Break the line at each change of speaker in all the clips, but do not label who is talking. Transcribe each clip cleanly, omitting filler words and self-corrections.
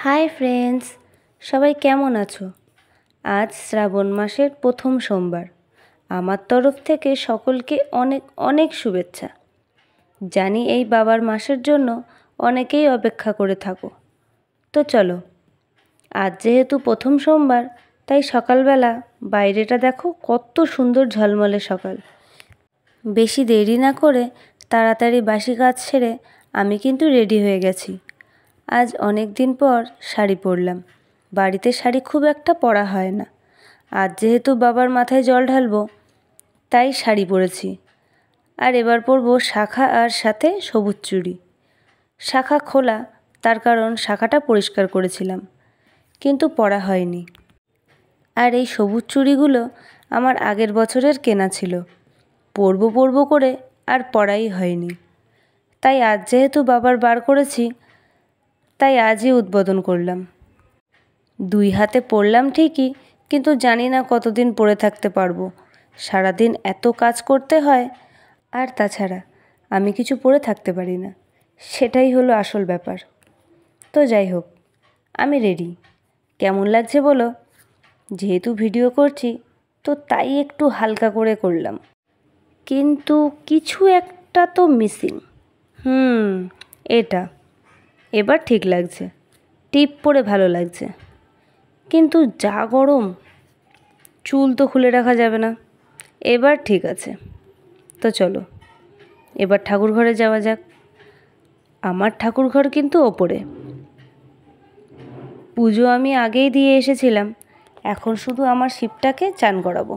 Hi friends, সবাই কেমন আছো? আজ শ্রাবণ মাসের প্রথম সোমবার। আমার তরফ থেকে সকলকে অনেক অনেক শুভেচ্ছা। জানি এই বাবার মাসের জন্য অনেকেই অপেক্ষা করে থাকো। তো চলো, আজ যেহেতু প্রথম সোমবার, তাই সকালবেলা বাইরেটা দেখো কত সুন্দর ঝলমলে সকাল। বেশি দেরি না করে তাড়াতাড়ি বাসি কাজ সেরে আমি কিন্তু রেডি হয়ে গেছি। আজ অনেক দিন পর শাড়ি পরলাম। বাড়িতে শাড়ি খুব একটা পরা হয় না। আজ যেহেতু বাবার মাথায় জল ঢালবো, তাই শাড়ি পরেছি। আর এবার পরবো শাখা আর সাথে সবুজ চুড়ি। শাখা খোলা, তার কারণ শাখাটা পরিষ্কার করেছিলাম, কিন্তু পরা হয়নি। আর এই সবুজ চুড়িগুলো আমার আগের বছরের কেনা ছিল। পরবো করে আর পরাই হয়নি। তাই আজ যেহেতু বাবার বার করেছি, তাই আজই উদ্বোধন করলাম। 2 হাতে পরলাম ঠিকই, কিন্তু জানি না কতদিন পরে থাকতে পারবো। সারাদিন এত কাজ করতে হয়, আর তাছাড়া আমি কিছু পরে থাকতে পারি না। সেটাই হলো আসল ব্যাপার। তো যাই হোক, আমি রেডি। কেমন লাগছে বলো? যেহেতু ভিডিও করছি, তো তাই একটু হালকা করে করলাম। কিন্তু কিছু একটা তো মিসিং। এটা এবার ঠিক লাগছে। টিপ পরে ভালো লাগছে, কিন্তু যা গরম, চুল তো খুলে রাখা যাবে না। এবার ঠিক আছে। তো চলো, এবার ঠাকুর ঘরে যাওয়া যাক। আমার ঠাকুর ঘর কিন্তু ওপরে। পুজো আমি আগেই দিয়ে এসেছিলাম। এখন শুধু আমার শিবটাকে চান করাবো।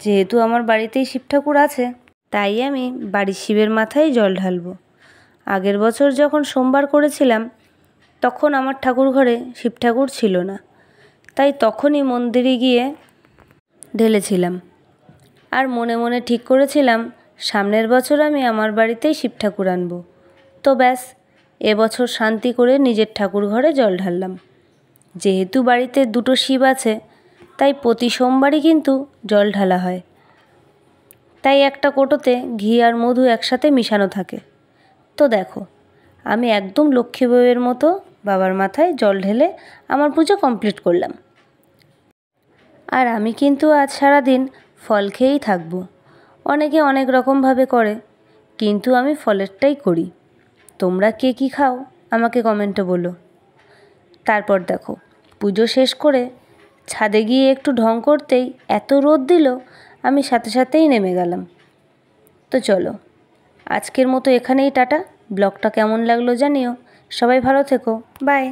যেহেতু আমার বাড়িতেই শিব ঠাকুর আছে, তাই আমি বাড়ির শিবের মাথায় জল ঢালবো। আগের বছর যখন সোমবার করেছিলাম, তখন আমার ঠাকুর ঘরে শিব ঠাকুর ছিল না, তাই তখনই মন্দিরে গিয়ে ঢেলেছিলাম। আর মনে মনে ঠিক করেছিলাম সামনের বছর আমি আমার বাড়িতেই শিব ঠাকুর আনবো। তো ব্যাস, এবছর শান্তি করে নিজের ঠাকুর ঘরে জল ঢাললাম। যেহেতু বাড়িতে 2টো শিব আছে, তাই প্রতি সোমবারই কিন্তু জল ঢালা হয়। তাই একটা কোটোতে ঘি আর মধু একসাথে মিশানো থাকে। তো দেখো, আমি একদম লক্ষ্মী বউয়ের মতো বাবার মাথায় জল ঢেলে আমার পুজো কমপ্লিট করলাম। আর আমি কিন্তু আজ সারাদিন ফল খেয়েই থাকবো। অনেকে অনেক রকমভাবে করে, কিন্তু আমি ফলেরটাই করি। তোমরা কে কী খাও আমাকে কমেন্টে বলো। তারপর দেখো, পুজো শেষ করে ছাদে গিয়ে একটু ঢং করতেই এত রোদ দিল, আমি সাথে সাথেই নেমে গেলাম। তো চলো, আজকের মতো এখানেই টাটা। ব্লগটা কেমন লাগলো জানিও। সবাই ভালো থেকো। বাই।